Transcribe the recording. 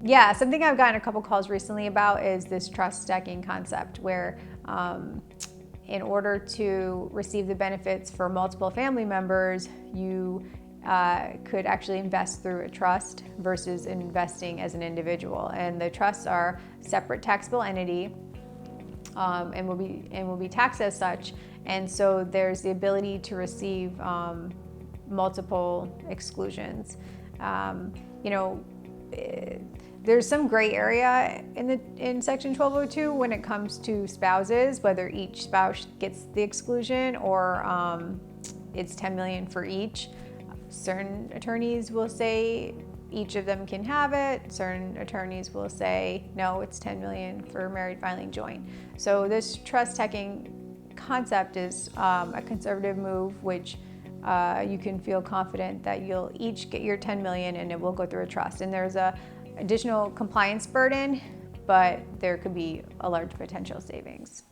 Yeah, something I've gotten a couple calls recently about is this trust stacking concept where in order to receive the benefits for multiple family members, you could actually invest through a trust versus investing as an individual. And the trusts are separate taxable entity and will be taxed as such. And so there's the ability to receive multiple exclusions. You know, there's some gray area in Section 1202 when it comes to spouses, whether each spouse gets the exclusion or it's 10 million for each. Certain attorneys will say each of them can have it. Certain attorneys will say, no, it's 10 million for married filing joint. So this trust stacking concept is a conservative move, which you can feel confident that you'll each get your 10 million and it will go through a trust. And there's a additional compliance burden, but there could be a large potential savings.